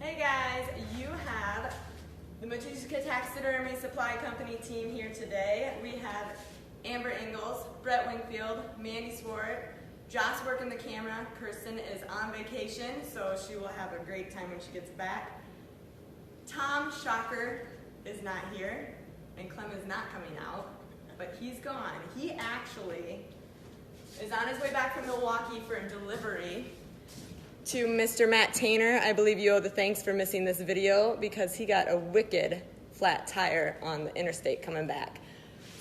Hey guys, you have the Matuska Taxidermy Supply Company team here today. We have Amber Ingalls, Brett Wingfield, Mandy Swart, Josh working the camera. Kirsten is on vacation, so she will have a great time when she gets back. Tom Shocker is not here, and Clem is not coming out, but he's gone. He actually is on his way back from Milwaukee for a delivery to Mr. Matt Tainer. I believe you owe the thanks for missing this video because he got a wicked flat tire on the interstate coming back.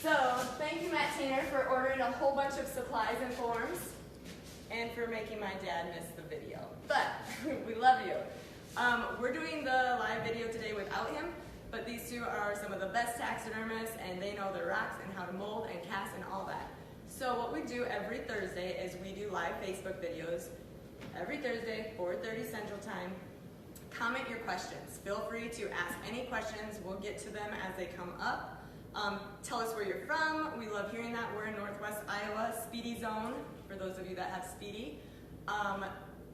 So thank you, Matt Tainer, for ordering a whole bunch of supplies and forms and for making my dad miss the video. But we love you. We're doing the live video today without him, but these two are some of the best taxidermists and they know their rocks and how to mold and cast and all that. So what we do every Thursday is we do live Facebook videos every Thursday, 4:30 Central Time. Comment your questions. Feel free to ask any questions. We'll get to them as they come up. Tell us where you're from. We love hearing that. We're in Northwest Iowa, Speedy Zone, for those of you that have Speedy.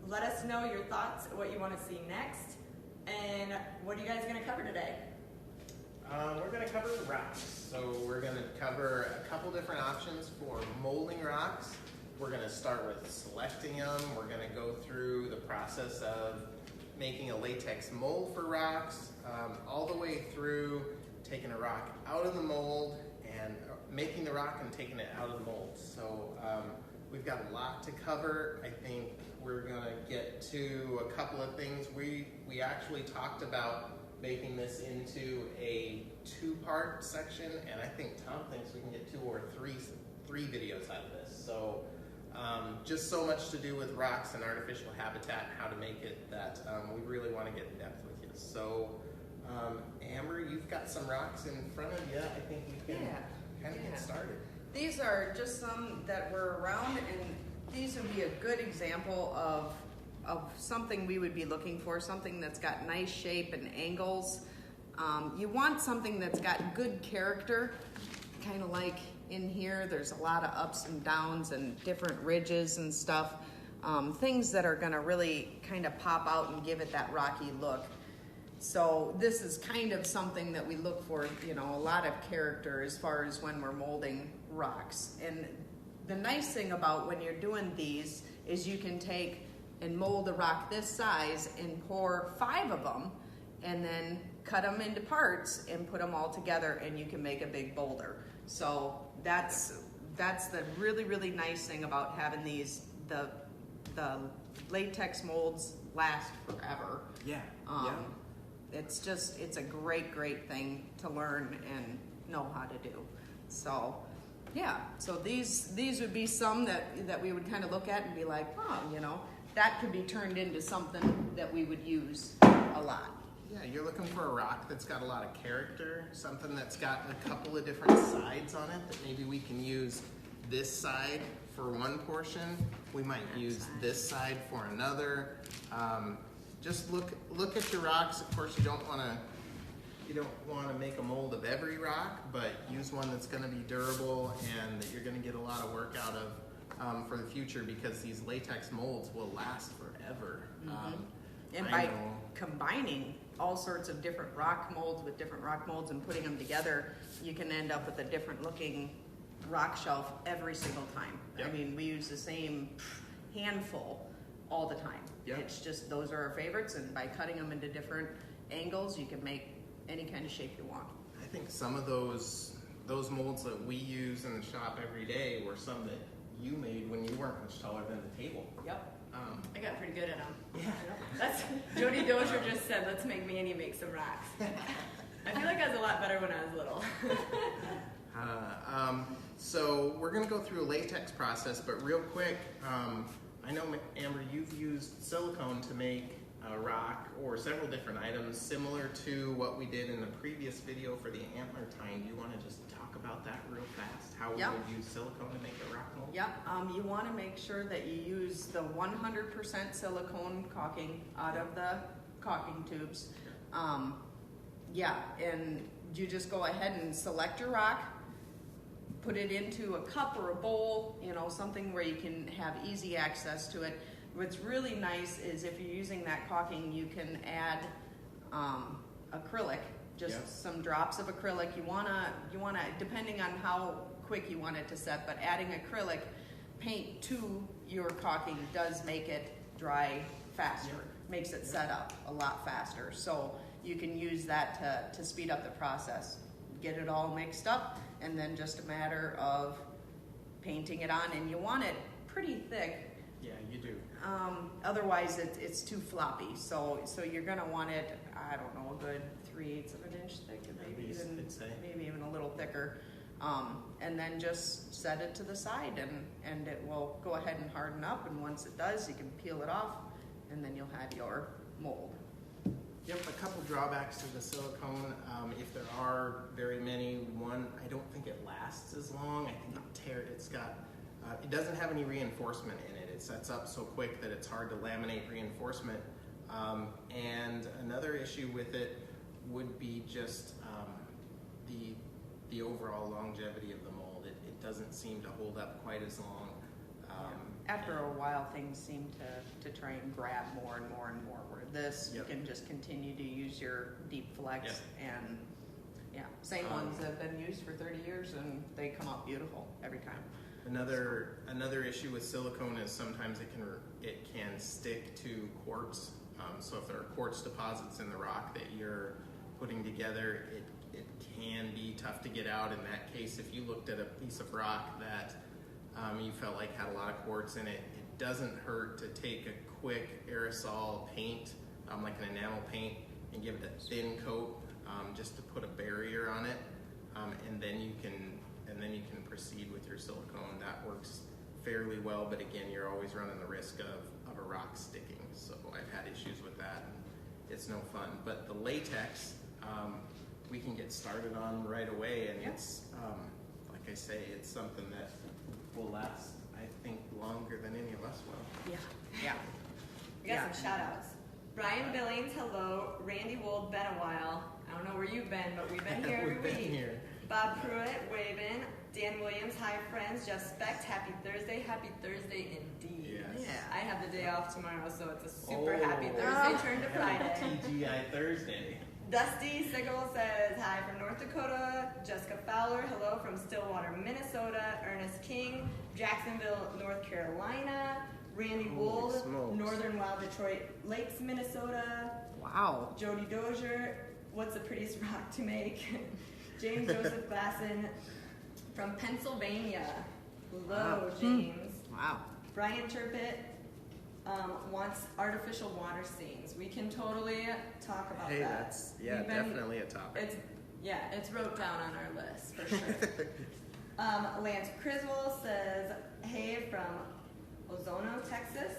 Let us know your thoughts, what you want to see next. And what are you guys going to cover today? We're going to cover rocks. So we're going to cover a couple different options for molding rocks. We're going to start with selecting them. We're going to go through the process of making a latex mold for rocks, all the way through taking a rock out of the mold and making the rock and taking it out of the mold. So we've got a lot to cover. I think we're going to get to a couple of things. We actually talked about making this into a two-part section, and I think Tom thinks we can get two or three videos out of this. So just so much to do with rocks and artificial habitat and how to make it that we really want to get in depth with you. So Amber, you've got some rocks in front of you. I think we can kind of get started. These are just some that were around, and these would be a good example of something we would be looking for, something that's got nice shape and angles. You want something that's got good character, kind of like in here, there's a lot of ups and downs and different ridges and stuff. Things that are gonna really kind of pop out and give it that rocky look. So this is kind of something that we look for, you know, a lot of character as far as when we're molding rocks. And the nice thing about when you're doing these is you can take and mold a rock this size and pour 5 of them and then cut them into parts and put them all together and you can make a big boulder. So that's the really, really nice thing about having these. The latex molds last forever. Yeah. It's a great thing to learn and know how to do. So yeah, so these would be some that we would kind of look at and be like, oh, you know, that could be turned into something that we would use a lot. Yeah, you're looking for a rock that's got a lot of character, something that's got a couple of different sides on it that maybe we can use this side for one portion. We might use this side for another. Just look at your rocks. Of course, you don't want to make a mold of every rock, but use one that's going to be durable and that you're going to get a lot of work out of for the future, because these latex molds will last forever. And by combining all sorts of different rock molds with different rock molds and putting them together, you can end up with a different looking rock shelf every single time. Yep. I mean, we use the same handful all the time. Yep. It's just those are our favorites, and by cutting them into different angles, you can make any kind of shape you want. I think some of those molds that we use in the shop every day were some that you made when you weren't much taller than the table. Yep. I got pretty good at them. Yeah. That's Jody Dozier just said, let's make Manny make some rocks. I feel like I was a lot better when I was little. So we're going to go through a latex process, but real quick, I know, Amber, you've used silicone to make a rock or several different items similar to what we did in the previous video for the antler tying. Do you want to just talk about that real fast? How we would use silicone to make a rock mold? Yep. You want to make sure that you use the 100% silicone caulking out of the caulking tubes. And you just go ahead and select your rock, put it into a cup or a bowl, you know, something where you can have easy access to it. what's really nice is if you're using that caulking, you can add acrylic, just Yep. some drops of acrylic. You wanna, depending on how quick you want it to set, but adding acrylic paint to your caulking does make it dry faster. Yep. Makes it set up a lot faster. So you can use that to speed up the process. Get it all mixed up, and then just a matter of painting it on, and you want it pretty thick. Yeah, you do. Otherwise, it's too floppy. So you're gonna want it, I don't know, a good 3/8 of an inch thick, and maybe even a little thicker. And then just set it to the side, and it will go ahead and harden up. And once it does, you can peel it off, and then you'll have your mold. Yep, a couple drawbacks to the silicone. If there are very many, one, I don't think it lasts as long. I think it doesn't have any reinforcement in it. It sets up so quick that it's hard to laminate reinforcement. And another issue with it would be just the overall longevity of the mold. It doesn't seem to hold up quite as long. After a while, things seem to try and grab more and more and more. Where this, Yep. you can just continue to use your deep flex, and same ones that have been used for 30 years, and they come out beautiful every time. Another issue with silicone is sometimes it can stick to quartz. So if there are quartz deposits in the rock that you're putting together, it can be tough to get out. In that case, if you looked at a piece of rock that you felt like had a lot of quartz in it, it doesn't hurt to take a quick aerosol paint, like an enamel paint, and give it a thin coat, just to put a barrier on it, and then you can proceed with your silicone. That works fairly well, but again, you're always running the risk of a rock sticking. So I've had issues with that, and it's no fun. But the latex, we can get started on right away, and it's, like I say, it's something that will last, I think, longer than any of us will. Yeah. We got some shout outs. Brian Billings, hello. Randy Wold, been a while. I don't know where you've been, but we've been here every We've been week. here. Bob Pruitt, waving. Dan Williams, hi friends. Jeff Specht, happy Thursday. Happy Thursday indeed. Yes. I have the day off tomorrow, so it's a super Oh. happy Thursday turn to Friday. TGI Thursday. Dusty Sigel says hi from North Dakota. Jessica Fowler, hello from Stillwater, Minnesota. Ernest King, Jacksonville, North Carolina. Randy Holy Wold, smokes. Northern Wild Detroit Lakes, Minnesota. Wow. Jody Dozier, what's the prettiest rock to make? James Joseph Glasson from Pennsylvania. Hello, Wow. James. Wow. Brian Turpett wants artificial water stains. We can totally talk about Hey, that. that's We've been- definitely a topic. It's wrote down on our list for sure. Lance Criswell says, hey from Ozono, Texas.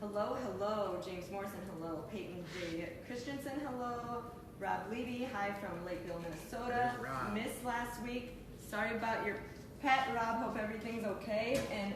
Wow. Hello. James Morrison, hello. Peyton J. Christensen, hello. Rob Levy, hi from Lakeville, Minnesota. There's Rob. Missed last week. Sorry about your pet, Rob. Hope everything's okay. And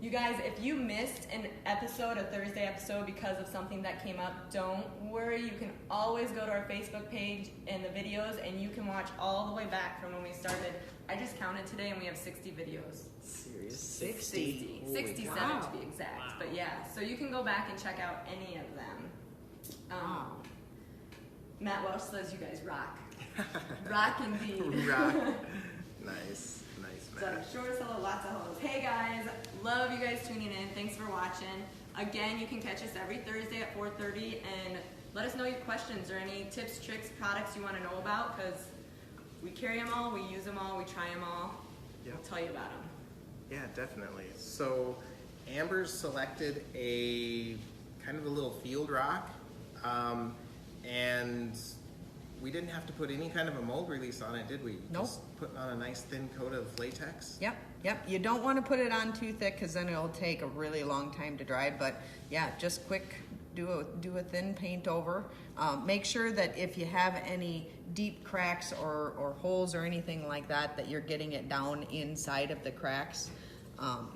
you guys, if you missed an episode, a Thursday episode, because of something that came up, don't worry. You can always go to our Facebook page and the videos, and you can watch all the way back from when we started. I just counted today, and we have 60 videos. Serious? 60. 67 Wow. to be exact. But yeah, so you can go back and check out any of them. Wow. Matt Welsh says you guys rock. Rock indeed. Rock. Nice, So Matt. short hello, lots of hellos. Hey guys, love you guys tuning in. Thanks for watching. Again, you can catch us every Thursday at 4:30 and let us know your questions or any tips, tricks, products you want to know about, because we carry them all, we use them all, we try them all. Yep. We'll tell you about them. Yeah, definitely. So Amber's selected a kind of a little field rock, and we didn't have to put any kind of a mold release on it, did we? Nope. Just putting on a nice thin coat of latex. Yep. You don't want to put it on too thick, because then it'll take a really long time to dry. But yeah, just quick, do a thin paint over. Make sure that if you have any deep cracks or holes or anything like that, that you're getting it down inside of the cracks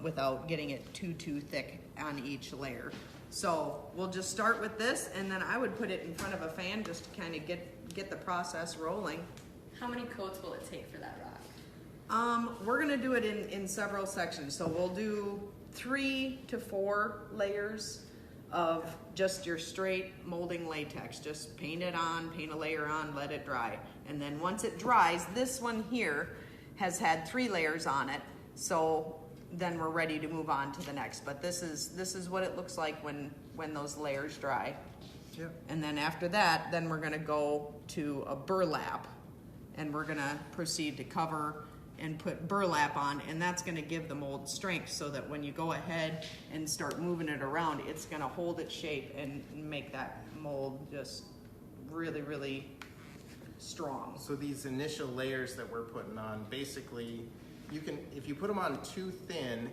without getting it too thick on each layer. So we'll just start with this, and then I would put it in front of a fan just to kind of get the process rolling. How many coats will it take for that rock? We're gonna do it in several sections. So we'll do 3 to 4 layers of just your straight molding latex. Just paint it on, paint a layer on, let it dry. And then once it dries, this one here has had 3 layers on it. So then we're ready to move on to the next. But this is what it looks like when those layers dry. Yep. And then after that, then we're gonna go to a burlap, and we're gonna proceed to cover and put burlap on, and that's gonna give the mold strength so that when you go ahead and start moving it around, it's gonna hold its shape and make that mold just really, really strong. So these initial layers that we're putting on, basically, you can, if you put them on too thin,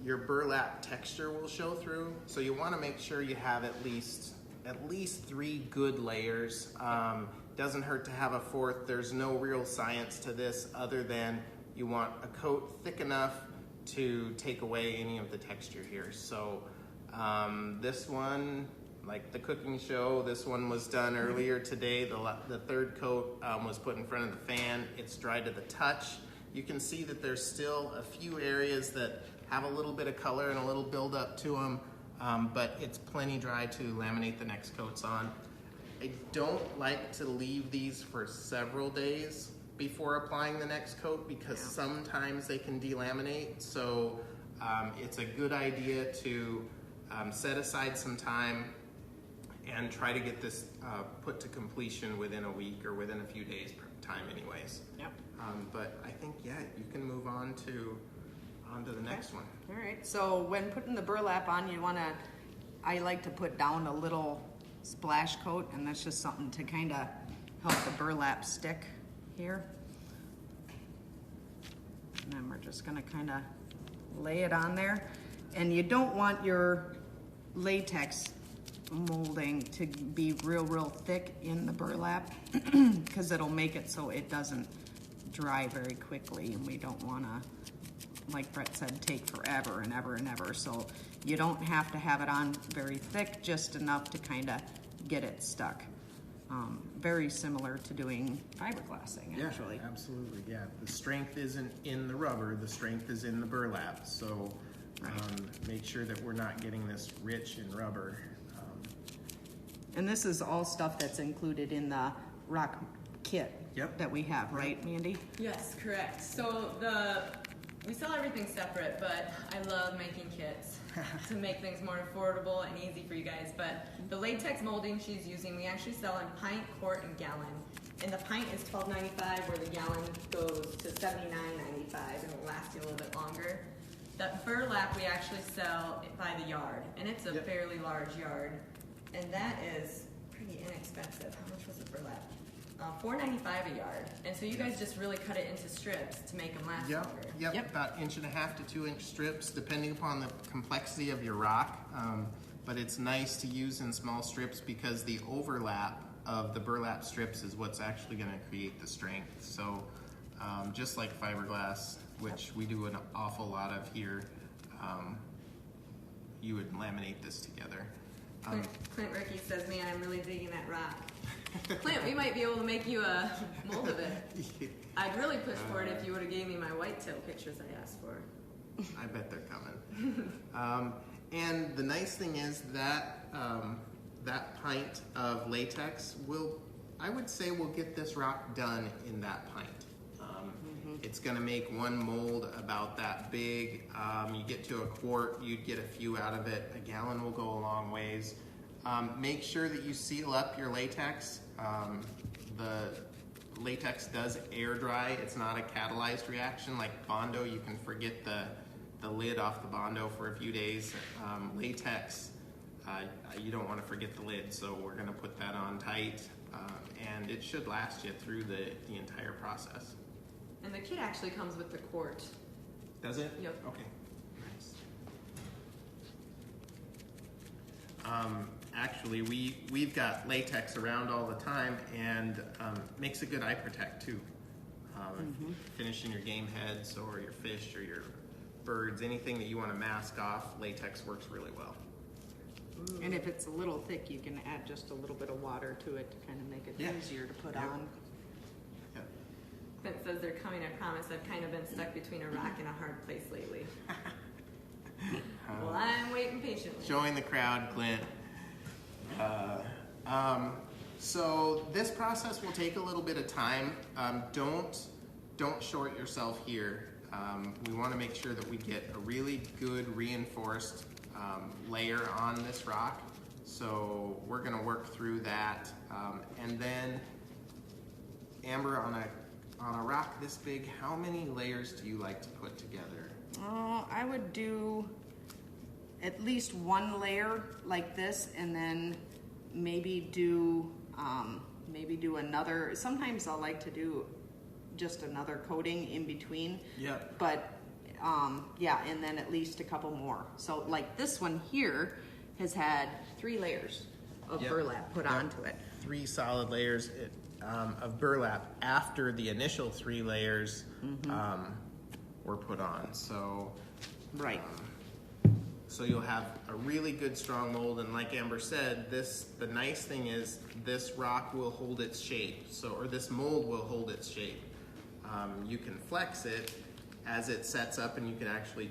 your burlap texture will show through. So you want to make sure you have at least 3 good layers. Doesn't hurt to have a 4th. There's no real science to this other than you want a coat thick enough to take away any of the texture here. So this one, like the cooking show, this one was done earlier today. The 3rd coat was put in front of the fan. It's dried to the touch. You can see that there's still a few areas that have a little bit of color and a little buildup to them, but it's plenty dry to laminate the next coats on. I don't like to leave these for several days before applying the next coat because sometimes they can delaminate. So it's a good idea to set aside some time and try to get this put to completion within a week or within a few days time anyways. Yep. But I think, yeah, you can move on to the next one. All right, so when putting the burlap on, I like to put down a little splash coat, and that's just something to kind of help the burlap stick here. And then we're just gonna kind of lay it on there. And you don't want your latex molding to be real thick in the burlap because it'll make it so it doesn't dry very quickly, and we don't want to, like Brett said, take forever and ever and ever. So you don't have to have it on very thick, just enough to kind of get it stuck. Very similar to doing fiberglassing, actually. Yeah, absolutely. Yeah, the strength isn't in the rubber, the strength is in the burlap. So make sure that we're not getting this rich in rubber. And this is all stuff that's included in the rock kit that we have, right, Mandy? Yes, correct. So we sell everything separate, but I love making kits to make things more affordable and easy for you guys. But the latex molding she's using, we actually sell in pint, quart, and gallon. And the pint is $12.95, where the gallon goes to $79.95, and it'll last you a little bit longer. That burlap we actually sell by the yard, and it's a fairly large yard, and that is pretty inexpensive. How much was the burlap? $4.95 a yard, and so you guys just really cut it into strips to make them last longer. Yep, about 1.5 to 2 inch strips, depending upon the complexity of your rock. But it's nice to use in small strips because the overlap of the burlap strips is what's actually going to create the strength. So just like fiberglass, which we do an awful lot of here, you would laminate this together. Clint Rickey says, "Man, I'm really digging that rock." Clint, we might be able to make you a mold of it. I'd really push for it if you would have gave me my whitetail pictures I asked for. I bet they're coming. And the nice thing is that that pint of latex I would say we'll get this rock done in that pint. It's going to make one mold about that big. You get to a quart, you'd get a few out of it. A gallon will go a long ways. Make sure that you seal up your latex. The latex does air dry. It's not a catalyzed reaction like Bondo. You can forget the lid off the Bondo for a few days. Latex, you don't want to forget the lid, so we're going to put that on tight, and it should last you through the entire process. And the kit actually comes with the quart. Does it? Yep. Okay. Nice. Actually, we've got latex around all the time, and makes a good eye protect too. Finishing your game heads or your fish or your birds, anything that you want to mask off, latex works really well. And if it's a little thick, you can add just a little bit of water to it to kind of make it easier to put on. Yep. Clint says they're coming, I promise. I've kind of been stuck between a rock and a hard place lately. Well, I'm waiting patiently. Showing the crowd, Clint. So this process will take a little bit of time. Don't short yourself here. We want to make sure that we get a really good reinforced layer on this rock. So we're going to work through that, and then Amber, on a rock this big, how many layers do you like to put together? I would do at least one layer like this, and then maybe do another. Sometimes I like to do just another coating in between. Yep. But yeah, and then at least a couple more. So like this one here has had 3 layers of burlap put onto it. 3 solid layers of burlap after the initial 3 layers were put on. So Right. So you'll have a really good strong mold, and like Amber said, the nice thing is this rock will hold its shape. Or this mold will hold its shape. You can flex it as it sets up, and you can actually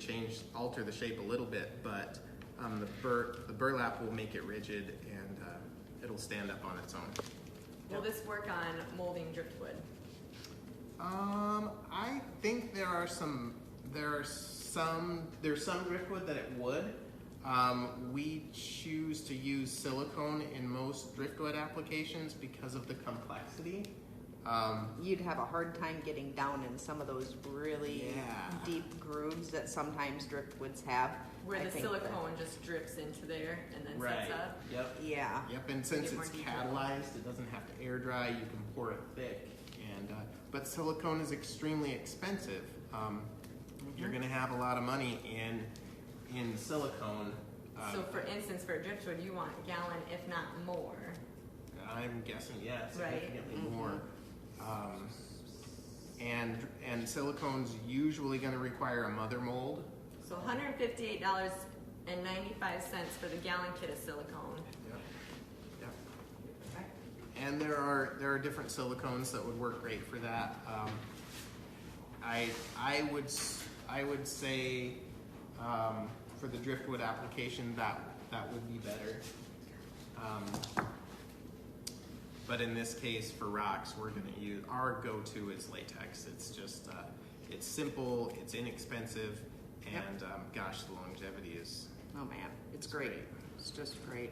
alter the shape a little bit, but the burlap will make it rigid, and it'll stand up on its own. Will this work on molding driftwood? I think there's some driftwood that it would. We choose to use silicone in most driftwood applications because of the complexity. You'd have a hard time getting down in some of those really deep grooves that sometimes driftwoods have. Where the silicone just drips into there and then Right. sets up? Yep. Yeah. Yep, and since Get more it's detail. catalyzed, it doesn't have to air dry, you can pour it thick. But silicone is extremely expensive. You're going to have a lot of money in silicone. So for instance, for driftwood, you want a gallon, if not more. I'm guessing, yes, Right. significantly more. And silicone's usually going to require a mother mold. So $158.95 for the gallon kit of silicone. Yep. And there are different silicones that would work great for that. I would say for the driftwood application that would be better. But in this case, for rocks, we're going to use our go-to is latex. It's just it's simple, it's inexpensive, and gosh, the longevity is. Oh man, it's great. It's just great.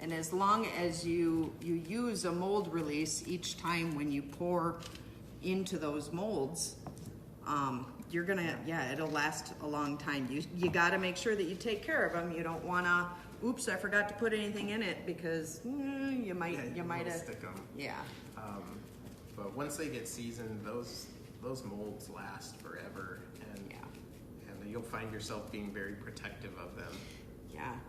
And as long as you use a mold release each time when you pour into those molds, you're gonna, it'll last a long time. You got to make sure that you take care of them. You don't want to, oops, I forgot to put anything in it, because you might have stick them. Yeah. But once they get seasoned, those molds last forever, and you'll find yourself being very protective of them.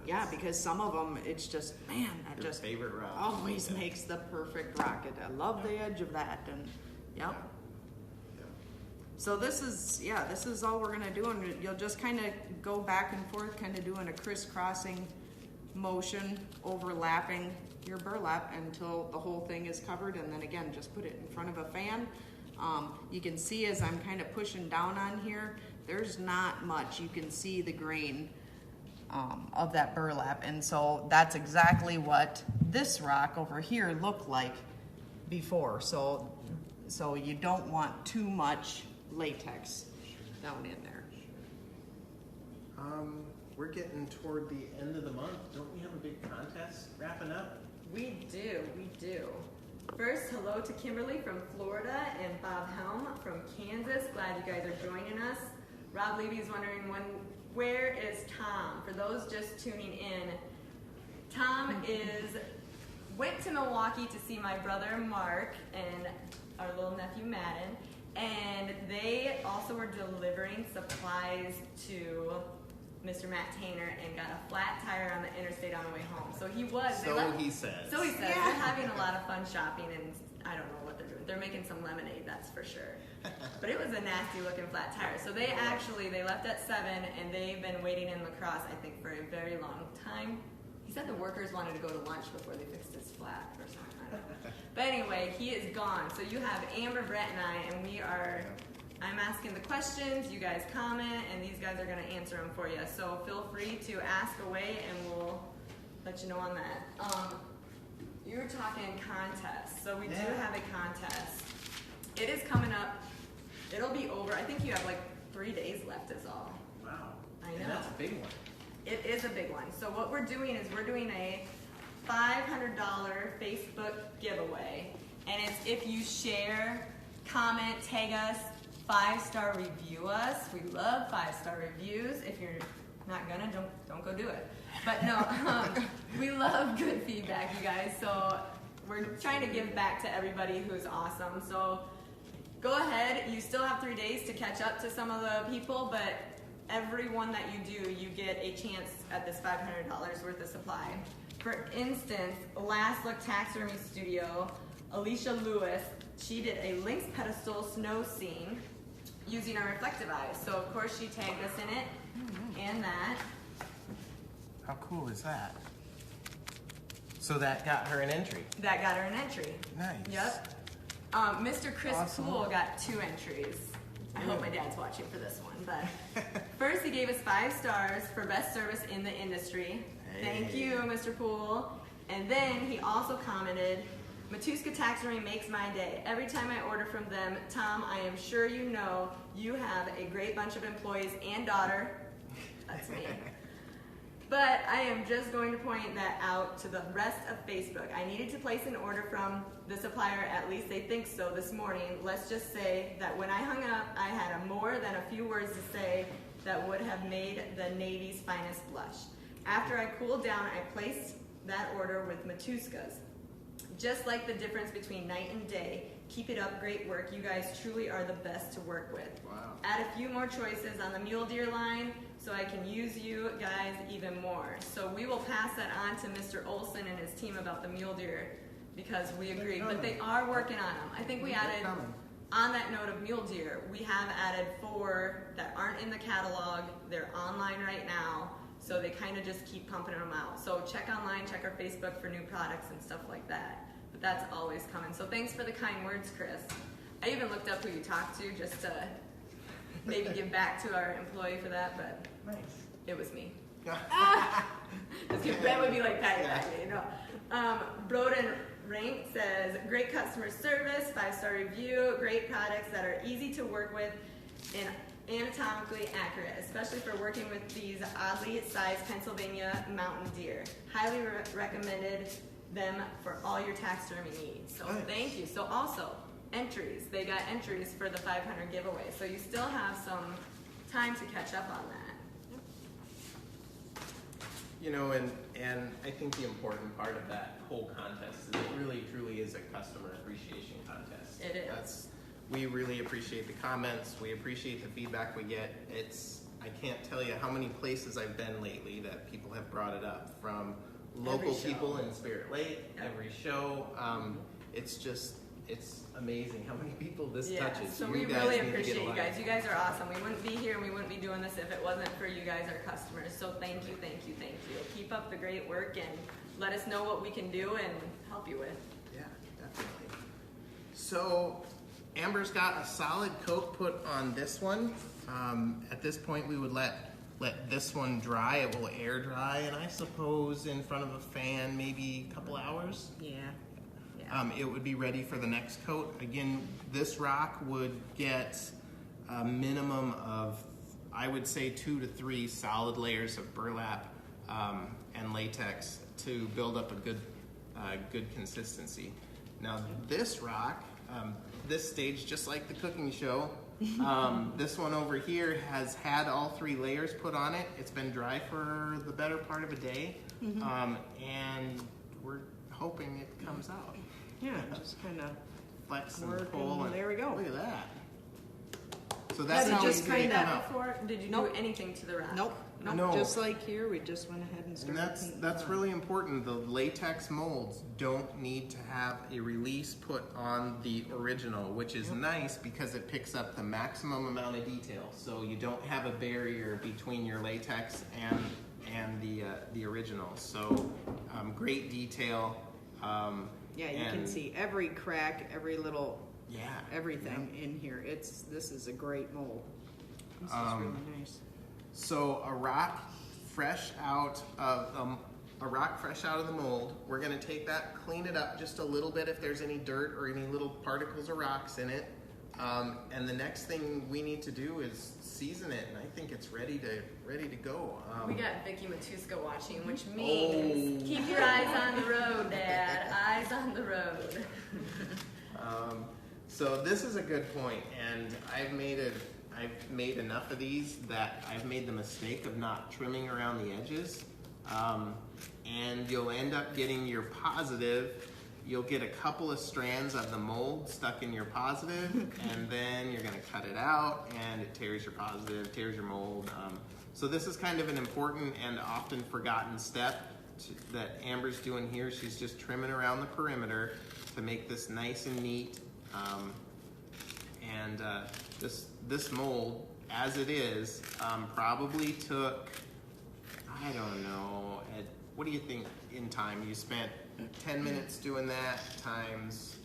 Yeah, because some of them, it's just, man, that Your just favorite rock always makes the perfect rocket. I love the edge of that, and So this is all we're gonna do, and you'll just kind of go back and forth, kind of doing a crisscrossing motion, overlapping your burlap until the whole thing is covered, and then again, just put it in front of a fan. You can see as I'm kind of pushing down on here, there's not much. You can see the grain of that burlap, and so that's exactly what this rock over here looked like before. So you don't want too much latex down in there. We're getting toward the end of the month. Don't we have a big contest wrapping up? We do. First, hello to Kimberly from Florida and Bob Helm from Kansas. Glad you guys are joining us. Rob Levy's wondering where is Tom? For those just tuning in, Tom went to Milwaukee to see my brother Mark and our little nephew Madden, and they also were delivering supplies to Mr. Matt Tainer and got a flat tire on the interstate on the way home. So he says. They're having a lot of fun shopping, and I don't know what they're doing. They're making some lemonade, that's for sure. But it was a nasty looking flat tire. So they left at 7, and they've been waiting in La Crosse, I think, for a very long time. He said the workers wanted to go to lunch before they fixed his flat or something. I don't know. But anyway, he is gone. So you have Amber, Brett, and I, and we are. I'm asking the questions. You guys comment, and these guys are going to answer them for you. So feel free to ask away, and we'll let you know on that. You were talking contests. So we do have a contest. It is coming up. It'll be over. I think you have like 3 days left is all. Wow. I know. And that's a big one. It is a big one. So what we're doing is we're doing a $500 Facebook giveaway. And it's if you share, comment, tag us, 5-star review us. We love 5-star reviews. If you're not gonna, don't go do it. But no, we love good feedback, you guys. So we're trying to give back to everybody who's awesome. So go ahead. You still have 3 days to catch up to some of the people, but every one that you do, you get a chance at this $500 worth of supply. For instance, Last Look Taxidermy Studio, Alicia Lewis, she did a lynx pedestal snow scene using our reflective eyes. So of course she tagged us in it and that. How cool is that? So that got her an entry. That got her an entry. Nice. Yep. Mr. Chris Awesome. Poole got 2 entries. I hope my dad's watching for this one. But first, he gave us 5 stars for best service in the industry. Thank you, Mr. Poole. And then he also commented, Matuska Taxidermy makes my day. Every time I order from them, Tom, I am sure you know you have a great bunch of employees and daughter. That's me. But I am just going to point that out to the rest of Facebook. I needed to place an order from the supplier, at least they think so, this morning. Let's just say that when I hung up, I had more than a few words to say that would have made the Navy's finest blush. After I cooled down, I placed that order with Matuska's. Just like the difference between night and day, keep it up, great work. You guys truly are the best to work with. Wow. Add a few more choices on the mule deer line so I can use you guys even more. So we will pass that on to Mr. Olson and his team about the mule deer because we agree. But they are working on them. I think we added, on that note of mule deer, we have added 4 that aren't in the catalog. They're online right now. So they kind of just keep pumping them out. So check online, check our Facebook for new products and stuff like that. But that's always coming. So thanks for the kind words, Chris. I even looked up who you talked to just to maybe give back to our employee for that, but Nice. it was me. Brett would be like that, you know. Broden Rank says, great customer service, 5-star review, great products that are easy to work with and anatomically accurate, especially for working with these oddly sized Pennsylvania mountain deer. Highly recommended them for all your taxidermy needs. So thank you. So also, entries. They got entries for the 500 giveaway. So you still have some time to catch up on that. You know, and I think the important part of that whole contest is it really truly is a customer appreciation contest. It is. We really appreciate the comments. We appreciate the feedback we get. I can't tell you how many places I've been lately that people have brought it up, from local people in Spirit Lake, every show. It's amazing how many people this touches. So we really appreciate you guys. You guys are awesome. We wouldn't be here and we wouldn't be doing this if it wasn't for you guys, our customers. So thank you, thank you, thank you. Keep up the great work and let us know what we can do and help you with. Yeah, definitely. So Amber's got a solid coat put on this one. At this point, we would let this one dry. It will air dry, and I suppose in front of a fan, maybe a couple hours. Yeah. It would be ready for the next coat. Again, this rock would get a minimum of, I would say, 2 to 3 solid layers of burlap and latex to build up a good consistency. Now this rock, this stage, just like the cooking show, this one over here has had all 3 layers put on it. It's been dry for the better part of a day, and we're hoping it comes out. Yeah, just kind of Flex and work, pull, and there we go. Look at that. So that's Has it how just easy they kinda- come out. Before, did you Nope. do anything to the rock? Nope. No. Just like here, we just went ahead and And started. that's really important. The latex molds don't need to have a release put on the original, which is nice because it picks up the maximum amount of detail. So you don't have a barrier between your latex and and the original. So great detail. Yeah, you can see every crack, every little, everything yeah. in here. This is a great mold. This is really nice. So a rock fresh out of the mold. We're going to take that, clean it up just a little bit if there's any dirt or any little particles of rocks in it. And the next thing we need to do is season it, and I think it's ready to go. We got Vicky Matuska watching, which means keep your eyes on the road, Dad. Eyes on the road. So this is a good point, and I've made enough of these that I've made the mistake of not trimming around the edges, and you'll end up getting your positive. You'll get a couple of strands of the mold stuck in your positive, and then you're gonna cut it out, and it tears your positive, tears your mold. So this is kind of an important and often forgotten step that Amber's doing here. She's just trimming around the perimeter to make this nice and neat. This mold, as it is, probably took, I don't know, what do you think in time? You spent 10 minutes doing that times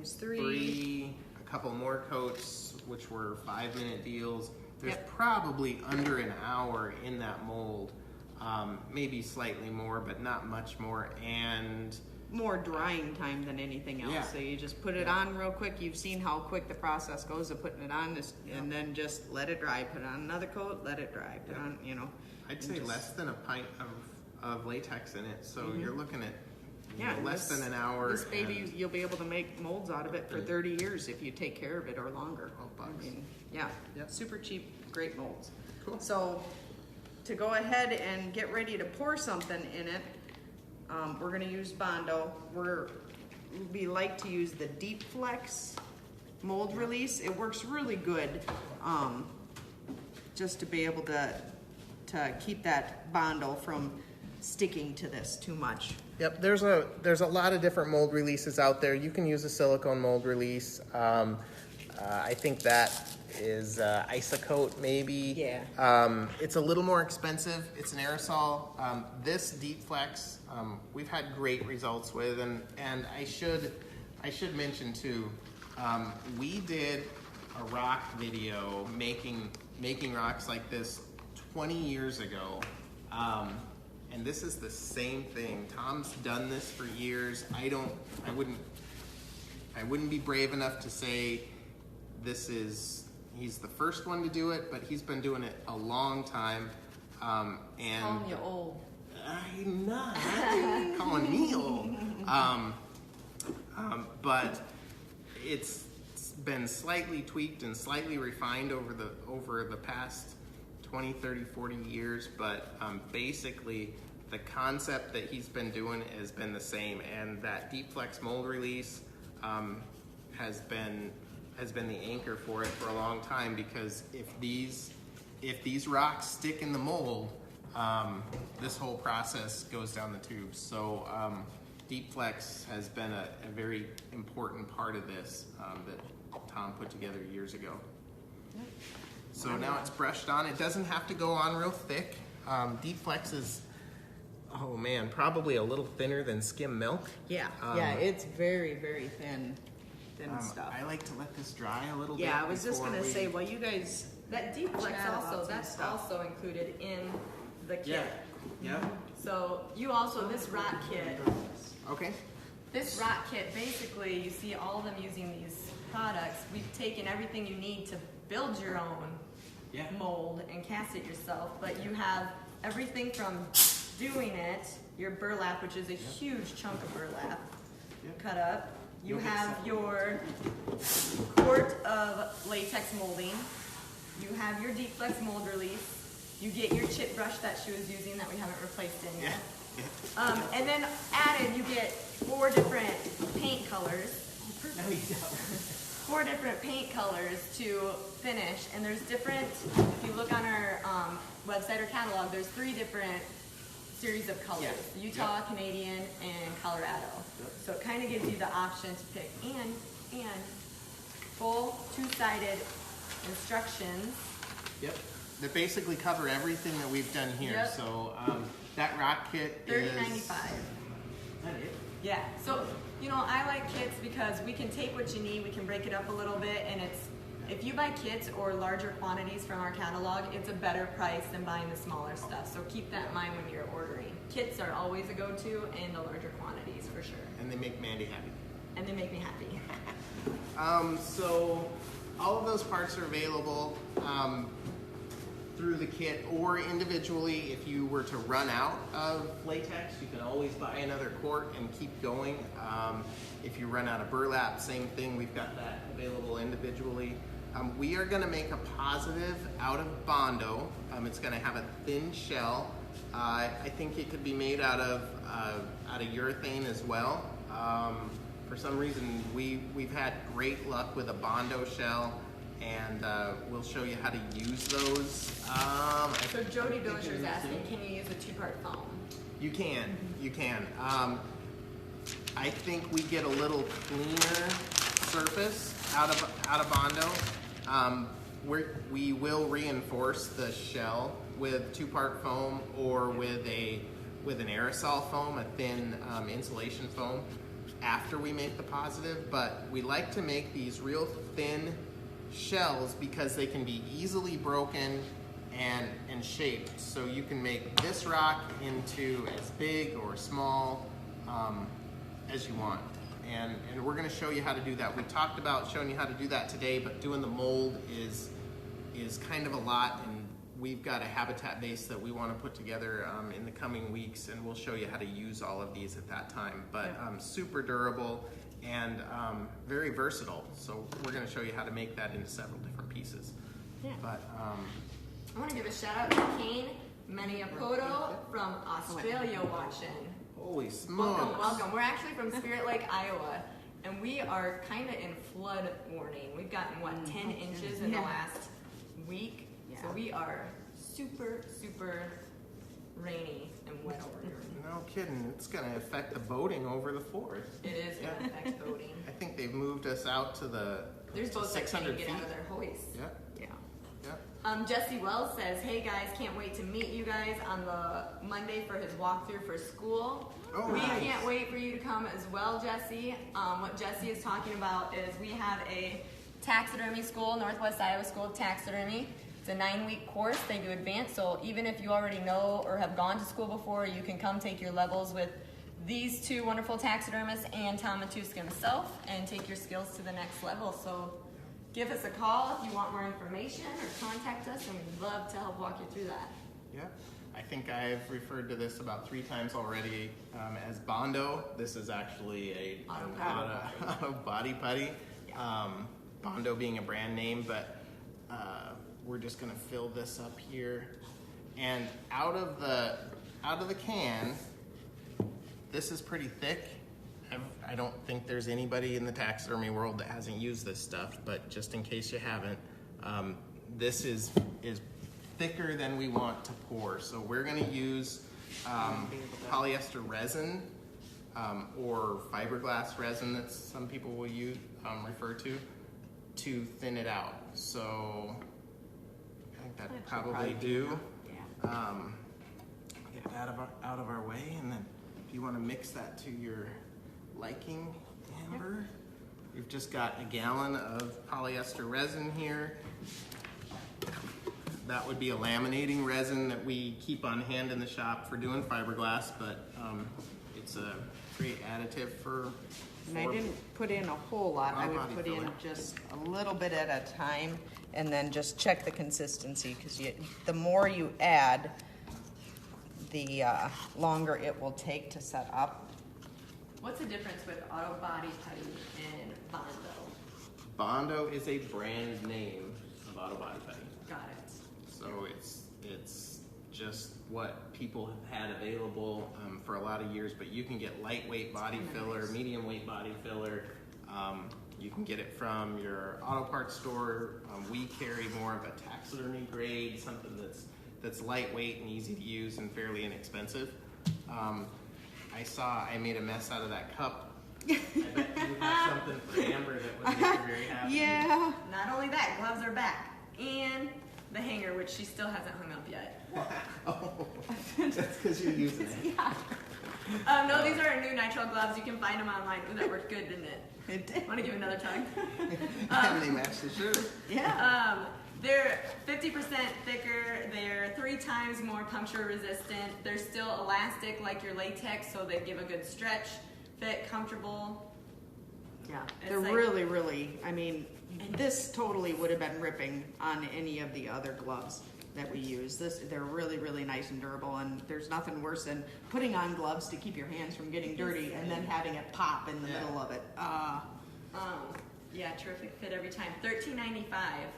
three, a couple more coats, which were 5-minute deals. There's probably under an hour in that mold, maybe slightly more, but not much more, and more drying time than anything else. Yeah. So you just put it on real quick. You've seen how quick the process goes of putting it on, and then just let it dry. Put on another coat, let it dry. Put on, I'd say less than a pint of latex in it. So you're looking at less than an hour. This baby, you'll be able to make molds out of it for 30 years if you take care of it or longer. $12. I mean, super cheap, great molds. Cool. So to go ahead and get ready to pour something in it, we're going to use Bondo. We like to use the Deep Flex mold release. It works really good, just to be able to keep that Bondo from sticking to this too much. Yep, there's a lot of different mold releases out there. You can use a silicone mold release. I think that is Isocoat maybe. Yeah. It's a little more expensive. It's an aerosol. This Deep Flex, we've had great results with, and I should mention too, we did a rock video making rocks like this 20 years ago. And this is the same thing. Tom's done this for years. I wouldn't be brave enough to say he's the first one to do it, but he's been doing it a long time. And Calling you old. I'm not calling me old. But it's been slightly tweaked and slightly refined over the past 20, 30, 40 years, but basically the concept that he's been doing has been the same, and that Deep Flex mold release has been the anchor for it for a long time, because if these rocks stick in the mold, this whole process goes down the tubes. So Deep Flex has been a very important part of this that Tom put together years ago. So now it's brushed on. It doesn't have to go on real thick. Deep Flex is, oh man, probably a little thinner than skim milk. Yeah, it's very, very thin stuff. I like to let this dry a little bit. Yeah, I was just gonna say, well, you guys, That Deep Flex Chat about some that's stuff. also included in the kit. Yeah. So you also, this rock kit, Okay. this rock kit, basically you see all of them using these products. We've taken everything you need to build your own mold and cast it yourself, but you have everything from doing it, your burlap, which is a huge chunk of burlap cut up. You have your quart of latex molding. You have your Deep Flex mold release. You get your chip brush that she was using that we haven't replaced in yet. And then added, you get 4 different paint colors. No, you don't. 4 different paint colors to finish, and there's different, if you look on our website or catalog, there's 3 different series of colors. Utah, Canadian, and Colorado. So it kind of gives you the option to pick, and full 2-sided instructions. that basically cover everything that we've done here. Yep. So that rock kit is $30.95. That it? Yeah. So I like kits because we can take what you need, we can break it up a little bit, and if you buy kits or larger quantities from our catalog, it's a better price than buying the smaller stuff. So keep that in mind when you're ordering. Kits are always a go-to, and the larger quantities for sure. And they make Mandy happy. And they make me happy. So all of those parts are available through the kit or individually. If you were to run out of latex, you can always buy another quart and keep going. If you run out of burlap, same thing. We've got that available individually. We are going to make a positive out of Bondo. It's going to have a thin shell. I think it could be made out of urethane as well. For some reason, we've had great luck with a Bondo shell, and we'll show you how to use those. So Jody Dosher is asking, can you use a 2-part foam? You can. I think we get a little cleaner surface out of Bondo. We will reinforce the shell with 2-part foam or with an aerosol foam, a thin insulation foam, after we make the positive. But we like to make these real thin shells because they can be easily broken and shaped. So you can make this rock into as big or small as you want. And we're going to show you how to do that. We talked about showing you how to do that today, but doing the mold is kind of a lot, and we've got a habitat base that we want to put together in the coming weeks, and we'll show you how to use all of these at that time. But super durable and very versatile. So we're going to show you how to make that into several different pieces. Yeah. But I want to give a shout out to Kane Maniapoto from Australia watching. Holy smokes. Welcome. We're actually from Spirit Lake, Iowa, and we are kind of in flood warning. We've gotten, 10 inches in the last week? Yeah. So we are super, super rainy and wet over here. No kidding. It's going to affect the boating over the 4th. It is going to affect boating. I think they've moved us out to There's boats that can't 600 get feet. out of their hoist. Yeah. Jesse Wells says, hey guys, can't wait to meet you guys on the Monday for his walkthrough for school. Oh, we nice. can't wait for you to come as well, Jesse. What Jesse is talking about is we have a taxidermy school, Northwest Iowa School of Taxidermy. It's a 9-week course. They do advanced, so even if you already know or have gone to school before, you can come take your levels with these 2 wonderful taxidermists and Tom Matuska himself and take your skills to the next level. So give us a call if you want more information or contact us, and we'd love to help walk you through that. Yeah. I think I've referred to this about 3 times already as Bondo. This is actually an auto body putty. Yeah. Bondo being a brand name, but we're just going to fill this up here. And out of the can, this is pretty thick. I don't think there's anybody in the taxidermy world that hasn't used this stuff, but just in case you haven't, this is thicker than we want to pour. So we're going to use polyester resin or fiberglass resin that some people will use, refer to thin it out. So I think that probably do. Get that out of our way, and then if you want to mix that to your liking, Amber, we've just got a gallon of polyester resin here. That would be a laminating resin that we keep on hand in the shop for doing fiberglass, but it's a great additive for And I didn't put in a whole lot. I would body put filler. in just a little bit at a time, and then just check the consistency, because the more you add, the longer it will take to set up. What's the difference with auto body putty and Bondo? Bondo is a brand name of auto body putty. Got it. So it's just what people have had available for a lot of years, but you can get lightweight body filler, medium weight body filler. You can get it from your auto parts store. We carry more of a taxidermy grade, something that's lightweight and easy to use and fairly inexpensive. I made a mess out of that cup. I bet you have something for Amber that would make her very happy. Yeah. Not only that, gloves are back. And the hanger, which she still hasn't hung up yet. Oh, that's because you're using it. Yeah. No, these are our new nitrile gloves. You can find them online. Ooh, that worked good, didn't it? It did. Want to give another tug? And they match the shirt. Yeah. They're 50% thicker. They're 3 times more puncture resistant. They're still elastic like your latex, so they give a good stretch, fit, comfortable. Yeah. It's They're like- really, really, I mean, this totally would have been ripping on any of the other gloves that we use. They're really, really nice and durable, and there's nothing worse than putting on gloves to keep your hands from getting dirty and then having it pop in the middle of it. Yeah, terrific fit every time. $13.95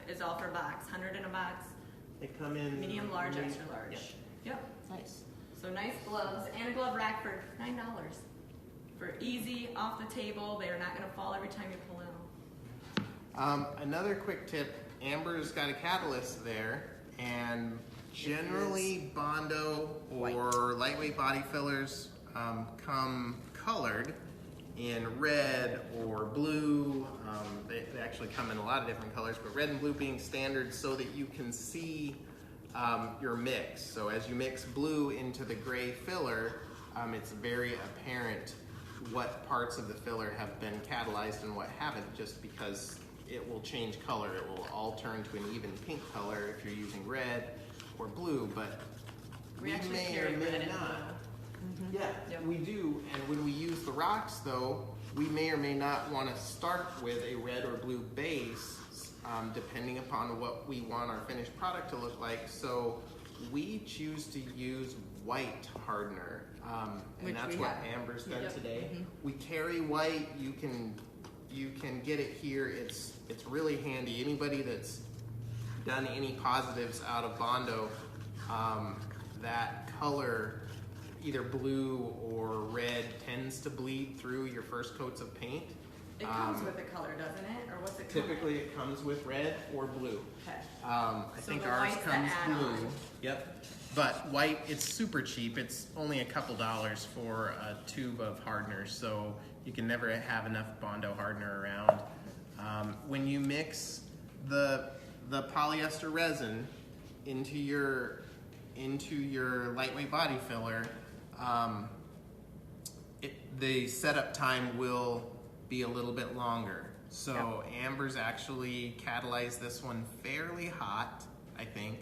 is all for a box. 100 in a box. They come in Medium, large, extra large. Yep. Nice. So nice gloves and a glove rack for $9. For easy, off the table. They are not going to fall every time you pull out. Another quick tip, Amber's got a catalyst there, and generally Bondo or lightweight body fillers come colored in red or blue. They actually come in a lot of different colors, but red and blue being standard so that you can see your mix. So as you mix blue into the gray filler, it's very apparent what parts of the filler have been catalyzed and what haven't, just because it will change color. It will all turn to an even pink color if you're using red or blue, but We we actually may carry or may red and not. blue. Yeah, Yep. we do. And when we use the rocks, though, we may or may not want to start with a red or blue base, depending upon what we want our finished product to look like. So we choose to use white hardener, Which and that's we what have. Amber's done Yep. today. We carry white. You can get it here. It's really handy. Anybody that's done any positives out of Bondo, that color, either blue or red, tends to bleed through your first coats of paint. It comes with the color, doesn't it? Or what's it come Typically it comes with red or blue. with? Okay. I So think the ours white's the comes add-on. blue. Yep. But white, it's super cheap. It's only a couple dollars for a tube of hardener, so you can never have enough Bondo hardener around. When you mix the polyester resin into your lightweight body filler, the setup time will be a little bit longer. So Amber's actually catalyzed this one fairly hot, I think,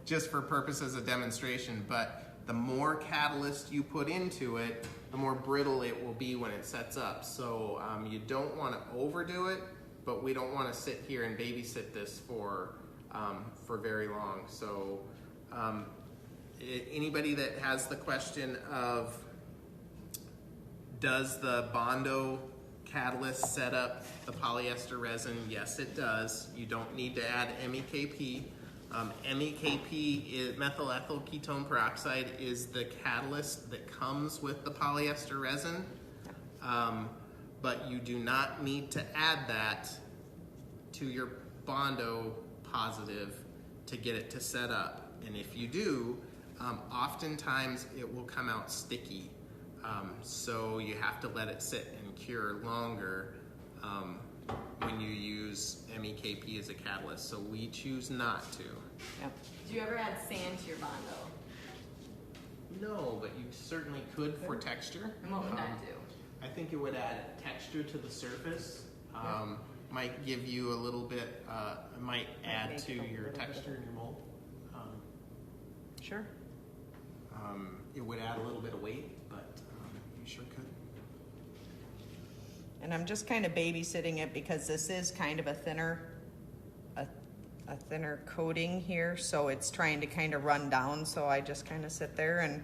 just for purposes of demonstration. But the more catalyst you put into it, the more brittle it will be when it sets up. So you don't want to overdo it, but we don't want to sit here and babysit this for very long. So anybody that has the question of, does the Bondo catalyst set up the polyester resin? Yes, it does. You don't need to add MEKP. MEKP, is methyl ethyl ketone peroxide, is the catalyst that comes with the polyester resin. But you do not need to add that to your Bondo positive to get it to set up. And if you do, oftentimes it will come out sticky. So you have to let it sit and cure longer when you use MEKP as a catalyst. So we choose not to. Yep. Do you ever add sand to your Bondo? No, but you certainly could for texture. And what would that do? I think it would add texture to the surface. Might give you a little bit, might add make to it a your little bit texture in your mold. Sure. It would add a little bit of weight, but you sure could. And I'm just kind of babysitting it because this is kind of a thinner coating here, so it's trying to kind of run down. So I just kind of sit there and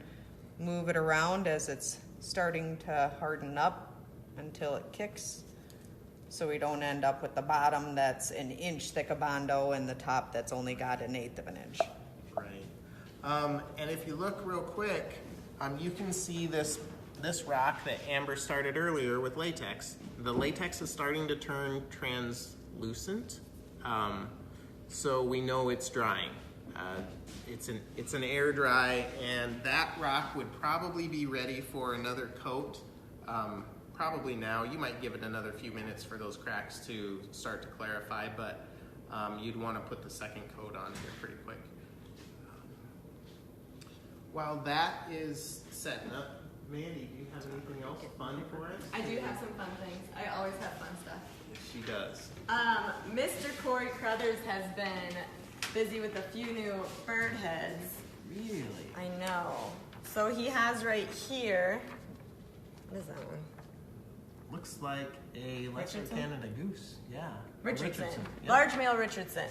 move it around as it's starting to harden up until it kicks, so we don't end up with the bottom that's an inch thick of Bondo and the top that's only got 1/8 of an inch. Right. And if you look real quick, you can see this rock that Amber started earlier with latex. The latex is starting to turn translucent, so we know it's drying. It's an air dry, and that rock would probably be ready for another coat. Probably now. You might give it another few minutes for those cracks to start to clarify, but you'd want to put the second coat on here pretty quick. While that is setting up, Mandy, do you have anything else fun for us? I do have some fun things. I always have fun stuff. Yes, she does. Mr. Corey Crothers has been busy with a few new bird heads. Really? I know. So he has right here, what is that one? Looks like a Western Richardson? Canada goose. Yeah. Richardson. Yeah. Large male Richardson.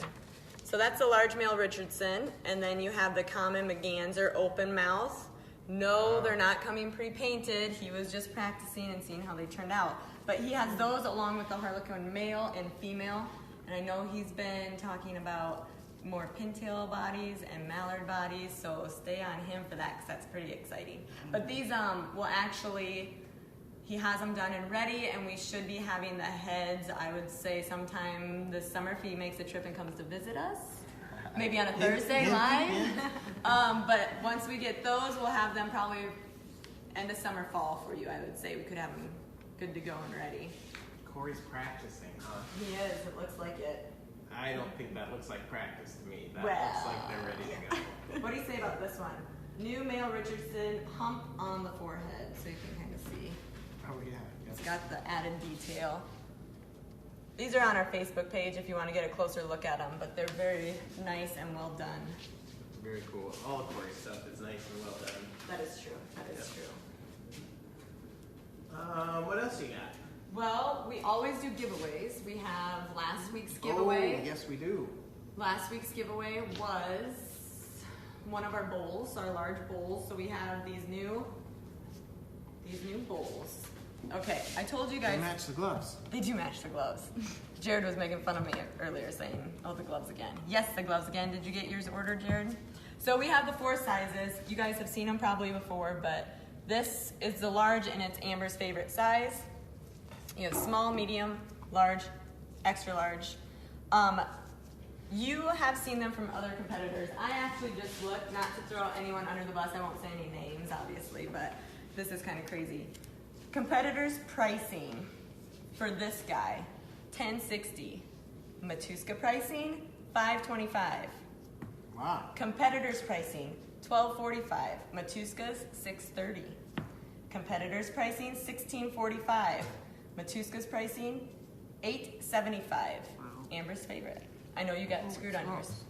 So that's the large male Richardson. And then you have the common Merganser open mouth. No, they're not coming pre-painted. He was just practicing and seeing how they turned out. But he has those along with the Harlequin male and female. And I know he's been talking about more pintail bodies and mallard bodies. So stay on him for that because that's pretty exciting. But these will actually... He has them done and ready, and we should be having the heads, I would say, sometime this summer if he makes a trip and comes to visit us. Maybe on a Thursday live. But once we get those, we'll have them probably end of summer, fall for you, I would say. We could have them good to go and ready. Corey's practicing, huh? He is, it looks like it. I don't think that looks like practice to me. That Well, looks like they're ready to go. What do you say about this one? New male Richardson, hump on the forehead, so you can kind of see. Oh, yeah. It's got the added detail. These are on our Facebook page if you want to get a closer look at them, but they're very nice and well done. Very cool. All of Corey's stuff is nice and well done. That is true. That is true. What else you got? Well, we always do giveaways. We have last week's giveaway. Oh, yes, we do. Last week's giveaway was one of our bowls, our large bowls. So we have these new bowls. Okay, I told you guys. They match the gloves. They do match the gloves. Jared was making fun of me earlier saying, oh, the gloves again. Yes, the gloves again. Did you get yours ordered, Jared? So we have the 4 sizes. You guys have seen them probably before, but this is the large and it's Amber's favorite size. You have small, medium, large, extra large. You have seen them from other competitors. I actually just looked, not to throw anyone under the bus. I won't say any names, obviously, but this is kind of crazy. Competitors' pricing for this guy, $10.60. Matuska pricing, $5.25. Wow. Competitors' pricing, $12.45. Matuska's, $6.30. Competitors' pricing, $16.45. Matuska's pricing, $8.75. Wow. Amber's favorite. I know you got screwed on yours.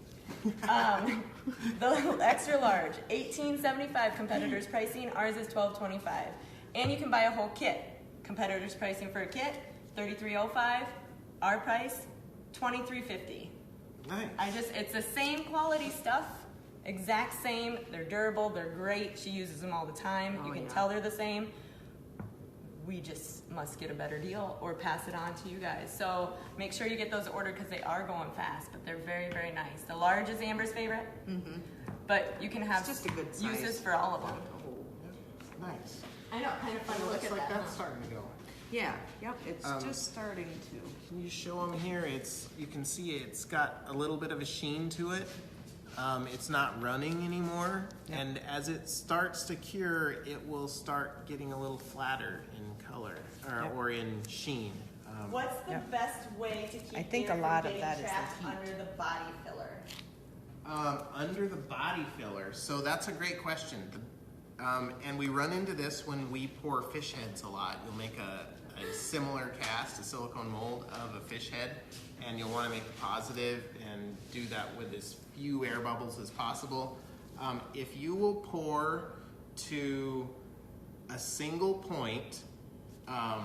The extra large, $18.75 competitors pricing. Ours is $12.25. And you can buy a whole kit. Competitors pricing for a kit, $33.05. Our price, $23.50. Nice. It's the same quality stuff, exact same. They're durable, they're great. She uses them all the time. You can tell they're the same. We just must get a better deal or pass it on to you guys. So make sure you get those ordered because they are going fast, but they're very, very nice. The large is Amber's favorite, but you can have It's just a good size. uses for all of them. Nice. I know, kind of fun to look Looks at like that. that's starting to go. Yeah, yep, it's just starting to. Can you show them here? You can see it's got a little bit of a sheen to it. It's not running anymore, and as it starts to cure, it will start getting a little flatter in color or in sheen. What's the best way to keep I think air a lot from of getting that is the trapped heat. under the body filler? Under the body filler, so that's a great question. And we run into this when we pour fish heads a lot. You'll make a similar cast, a silicone mold of a fish head, and you'll want to make a positive and do that with as few air bubbles as possible. If you will pour to a single point, a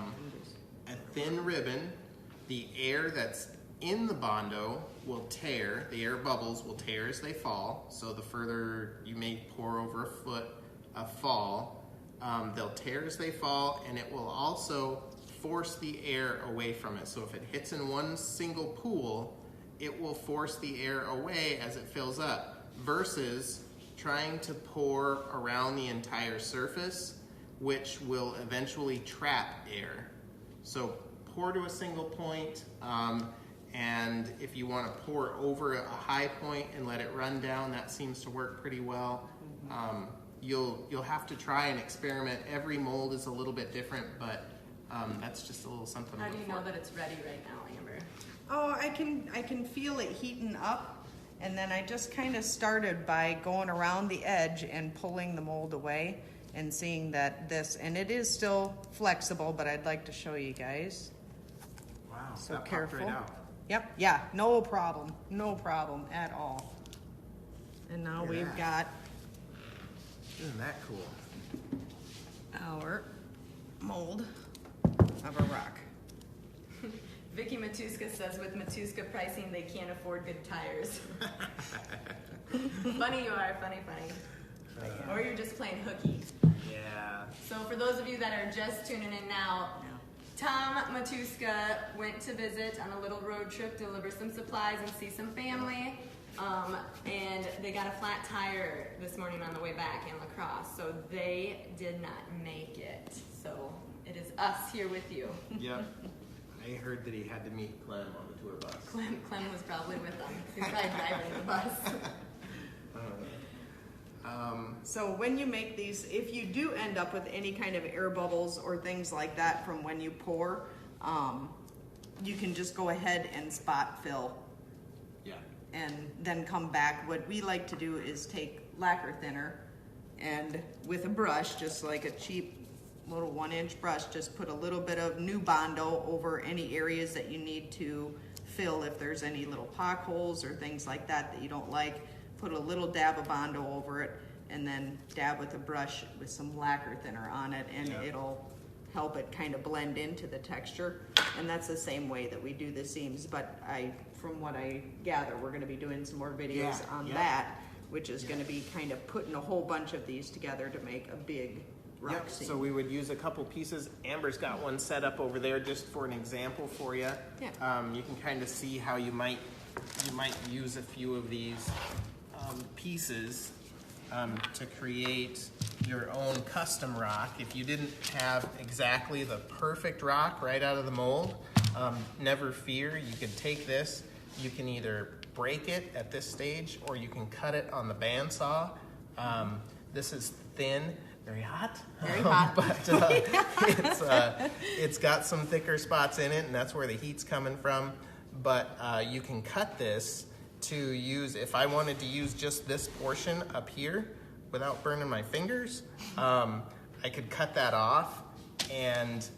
thin ribbon, the air that's in the Bondo will tear, the air bubbles will tear as they fall, so the further you may pour over a foot of fall, they'll tear as they fall, and it will also force the air away from it. So if it hits in one single pool, it will force the air away as it fills up, versus trying to pour around the entire surface, which will eventually trap air. So pour to a single point, and if you want to pour over a high point and let it run down, that seems to work pretty well. You'll have to try and experiment. Every mold is a little bit different, but that's just a little something. How do you know that it's ready right now, Amber? Oh, I can feel it heating up, and then I just kind of started by going around the edge and pulling the mold away and seeing that and it is still flexible, but I'd like to show you guys. Wow, So that popped careful. right out. Yep, yeah, no problem at all. And now Look at we've that. got Isn't that cool? our mold of a rock. Vicky Matuska says with Matuska pricing, they can't afford good tires. Funny you are, funny. Or you're just playing hooky. Yeah. So for those of you that are just tuning in now, Tom Matuska went to visit on a little road trip, deliver some supplies and see some family. And they got a flat tire this morning on the way back in La Crosse, so they did not make it. So it is us here with you. Yep. I heard that he had to meet Clem on the tour bus. Clem was probably with them. He's probably driving the bus. So when you make these, if you do end up with any kind of air bubbles or things like that from when you pour, you can just go ahead and spot fill Yeah. and then come back. What we like to do is take lacquer thinner and with a brush, just like a cheap little 1-inch brush, just put a little bit of new Bondo over any areas that you need to fill. If there's any little potholes or things like that that you don't like, put a little dab of Bondo over it and then dab with a brush with some lacquer thinner on it, and it'll help it kind of blend into the texture. And that's the same way that we do the seams, but from what I gather, we're going to be doing some more videos on that, which is going to be kind of putting a whole bunch of these together to make a big rock seam. So we would use a couple pieces. Amber's got one set up over there just for an example for you. Yeah. You can kind of see how you might use a few of these pieces to create your own custom rock. If you didn't have exactly the perfect rock right out of the mold, never fear. You can take this, you can either break it at this stage or you can cut it on the bandsaw. This is thin, very hot. Very hot. But it's got some thicker spots in it, and that's where the heat's coming from. But you can cut this to use, if I wanted to use just this portion up here without burning my fingers, I could cut that off and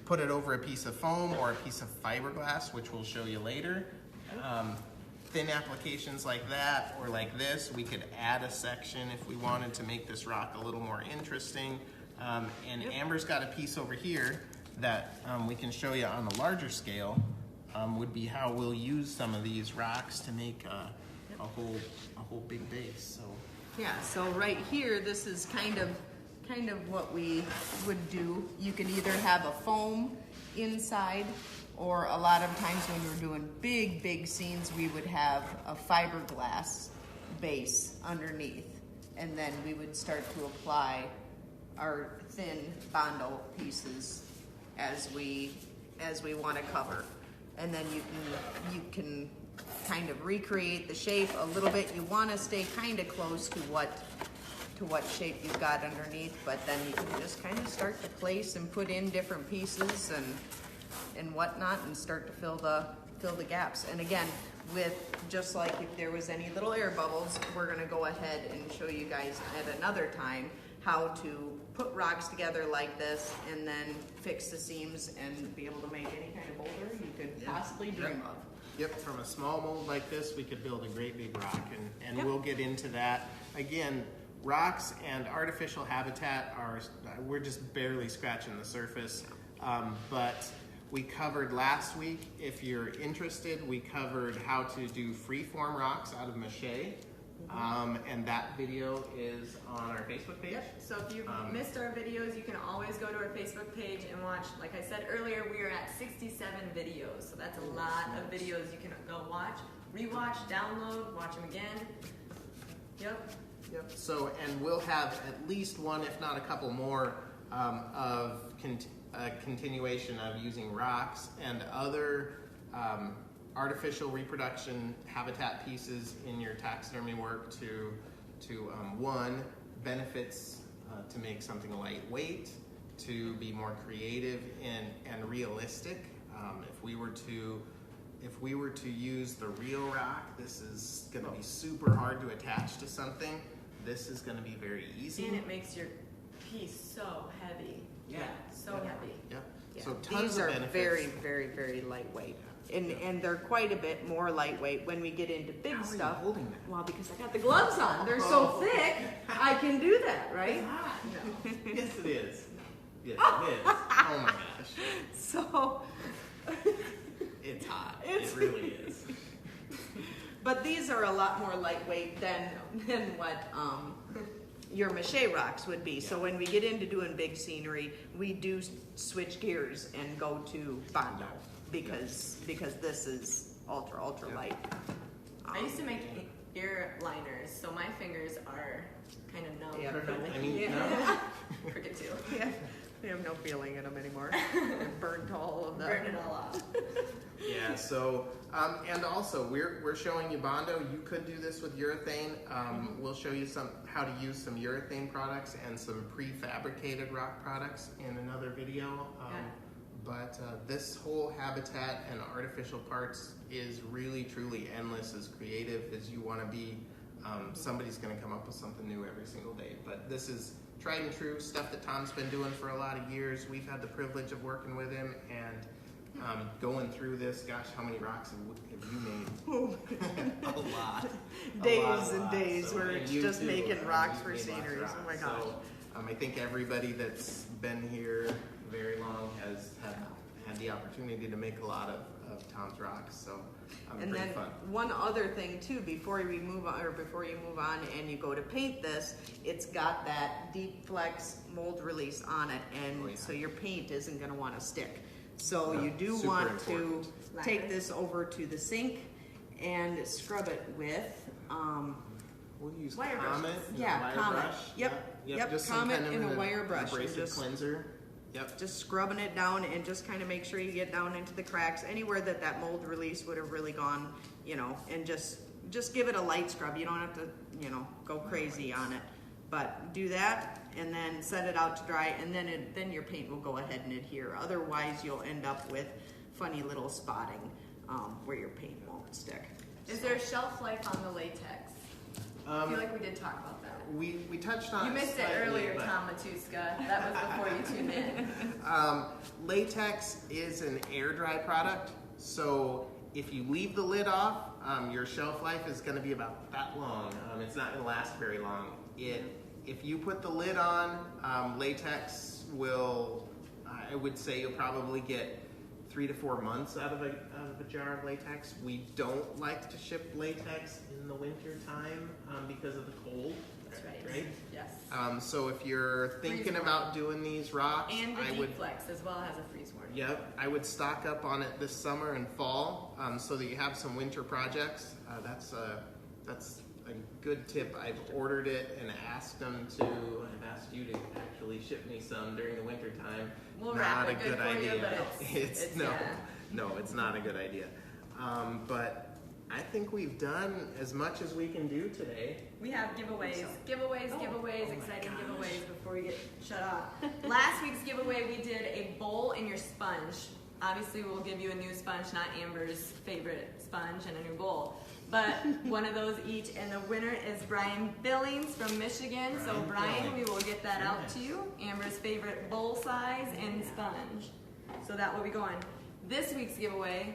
put it over a piece of foam or a piece of fiberglass, which we'll show you later. Thin applications like that or like this, we could add a section if we wanted to make this rock a little more interesting. And Amber's got a piece over here that we can show you on a larger scale. Would be how we'll use some of these rocks to make a whole big base. So Yeah, so right here, this is kind of what we would do. You could either have a foam inside, or a lot of times when we're doing big scenes, we would have a fiberglass base underneath, and then we would start to apply our thin Bondo pieces as we want to cover. And then you can kind of recreate the shape a little bit. You want to stay kind of close to what shape you've got underneath, but then you can just kind of start to place and put in different pieces and whatnot, and start to fill the gaps. And again, with just like if there was any little air bubbles, we're going to go ahead and show you guys at another time how to put rocks together like this and then fix the seams and be able to make any kind of boulder you could possibly dream of. Yep, from a small mold like this, we could build a great big rock, and we'll get into that. Again, rocks and artificial habitat we're just barely scratching the surface, but we covered last week, if you're interested, we covered how to do freeform rocks out of mache. And that video is on our Facebook page. Yep. So if you've missed our videos, you can always go to our Facebook page and watch. Like I said earlier, we are at 67 videos. So that's a lot of videos you can go watch, rewatch, download, watch them again. Yep. So, and we'll have at least one, if not a couple more, of continuation of using rocks and other artificial reproduction habitat pieces in your taxidermy work to one, benefits to make something lightweight, to be more creative and realistic. If we were to if we were to use the real rock, this is going to be super hard to attach to something. This is going to be very easy. And it makes your piece so heavy. Yeah. So heavy. Yeah. Yeah. So tons These of are benefits. very, very, very lightweight. And they're quite a bit more lightweight when we get into big How are you stuff. holding that? Well, because I got the gloves on. They're so thick, I can do that, right? No. Yes, it is. Yes, it is. Oh my gosh. So, It's hot. It's- It really is. but these are a lot more lightweight than what your mache rocks would be. So when we get into doing big scenery, we do switch gears and go to Bondo because this is ultra Yeah. light. I used to make ear liners, so my fingers are kind of numb. Yeah. Perfect. I mean, Yeah. no. Cricket too. Yeah, we have no feeling in them anymore. We've burned all of them. Burn it all off. Yeah, so, and also, we're showing you Bondo. You could do this with urethane. We'll show you how to use some urethane products and some prefabricated rock products in another video. But this whole habitat and artificial parts is really, truly endless, as creative as you want to be. Somebody's going to come up with something new every single day. But this is tried and true stuff that Tom's been doing for a lot of years. We've had the privilege of working with him and going through this. Gosh, how many rocks have you made? A lot. Days and days where and it's you just too, making rocks for you've made lots of sceneries. Oh my rocks. gosh. So, I think everybody that's been here very long has had the opportunity to make a lot of Tom's rocks. So And pretty then fun. one other thing too, before you move on and you go to paint this, it's got that deep flex mold release on it, and Oh, yeah. so your paint isn't going to want to stick. So Yeah, you do super want important. to take this over to the sink and scrub it with We'll use Wire Comet. brushes. Yeah, wire Comet. brush. Yep, Just some Comet kind of and a an wire brush, and abrasive just- cleanser. Yep. just scrubbing it down and just kind of make sure you get down into the cracks, anywhere that mold release would have really gone, and just give it a light scrub. You don't have to, go crazy on it, but do that and then set it out to dry, and then your paint will go ahead and adhere. Otherwise, you'll end up with funny little spotting where your paint won't stick. Is there a shelf life on the latex? I feel like we did talk about that. We touched on You missed it slightly, earlier, but- Tom Matuska. That was before you tuned in. Latex is an air dry product, so if you leave the lid off, your shelf life is going to be about that long. It's not going to last very long. If you put the lid on, latex will, I would say you'll probably get 3 to 4 months out of a jar of latex. We don't like to ship latex in the winter time because of the cold. That's right. right. Yes. So if you're thinking about doing these rocks, And the I Deep would. Flex as well has a freeze warning. Yep, I would stock up on it this summer and fall so that you have some winter projects. That's a good tip. I've ordered it and asked them to. I've asked you to actually ship me some during the winter time. We'll Not wrap a it good good for you, idea. but it's no, yeah. no, it's not a good idea. But I think we've done as much as we can do today. We have giveaways, exciting gosh. giveaways before we get shut off. Last week's giveaway, we did a bowl in your sponge. Obviously, we'll give you a new sponge, not Amber's favorite sponge, and a new bowl. But one of those each, and the winner is Brian Billings from Michigan. So Brian Brian, we Billings. will get that out Nice. to you. Amber's favorite bowl size and sponge. So that will be going. This week's giveaway,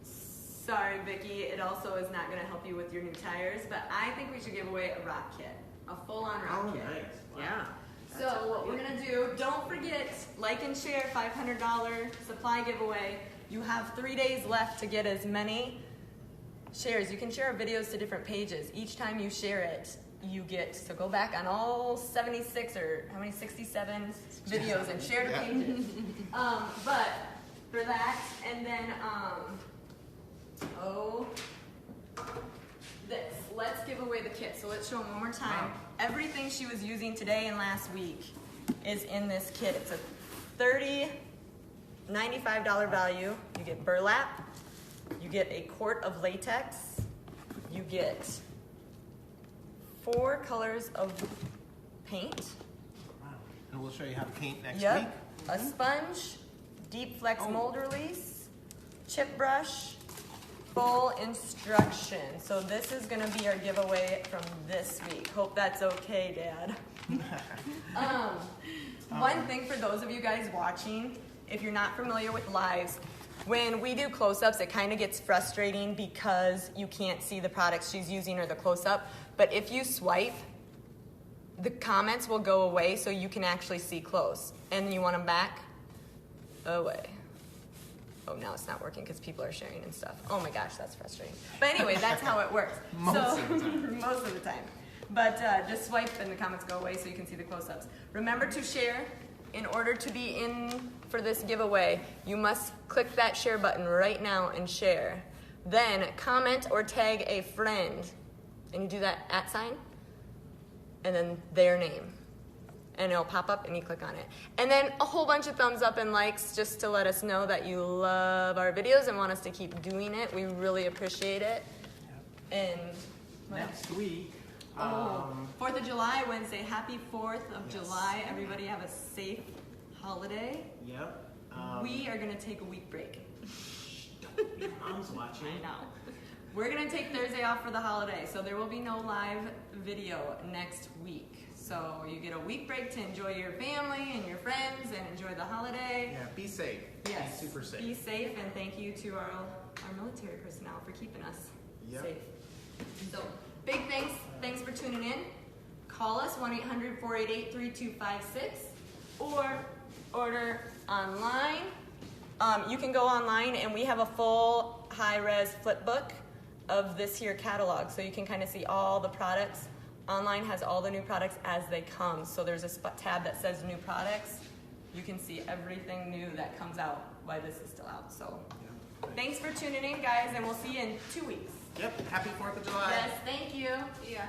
sorry Vicki, it also is not going to help you with your new tires, but I think we should give away a rock kit, a full-on rock Oh, kit. nice. Wow. Yeah. So what we're gonna do, don't forget, like and share, $500 supply giveaway. You have 3 days left to get as many shares. You can share our videos to different pages. Each time you share it, you get, so go back on all 76 or how many, 67 videos and share the Yeah. pages. But for that, and then, this, let's give away the kit. So let's show them one more time. Wow. Everything she was using today and last week is in this kit. It's a $95 value. You get burlap, you get a quart of latex, you get 4 colors of paint. Wow. And we'll show you how to paint next week. Yep. A sponge, deep flex Oh. mold release, chip brush, full instructions. So this is gonna be our giveaway from this week. Hope that's okay, Dad. One thing for those of you guys watching, if you're not familiar with lives, when we do close-ups, it kind of gets frustrating because you can't see the products she's using or the close-up. But if you swipe, the comments will go away so you can actually see close. And you want them back? Away. Oh, now it's not working because people are sharing and stuff. Oh my gosh, that's frustrating. But anyway, that's how it works. Most of the time. Most of the time. But just swipe and the comments go away so you can see the close-ups. Remember to share. In order to be in for this giveaway, you must click that share button right now and share. Then comment or tag a friend. And you do that @ and then their name. And it'll pop up and you click on it. And then a whole bunch of thumbs up and likes just to let us know that you love our videos and want us to keep doing it. We really appreciate it. And Next week, 4th of July, Wednesday. Happy 4th of Yes. July. Everybody have a safe holiday. yep. We are going to take a week break. Your mom's watching. I know. We're going to take Thursday off for the holiday, so there will be no live video next week. So you get a week break to enjoy your family and your friends and enjoy the holiday. Yeah, be safe. Yes. Be super safe. Be safe, and thank you to our military personnel for keeping us Yep. safe. So, big thanks for tuning in. Call us 1-800-488-3256 or order online. You can go online and we have a full high-res flip book of this here catalog, so you can kind of see all the products. Online has all the new products as they come, so there's a tab that says new products. You can see everything new that comes out while this is still out. So thanks for tuning in, guys, and we'll see you in 2 weeks. Yep. Happy 4th of July. Yes, thank you. Yeah.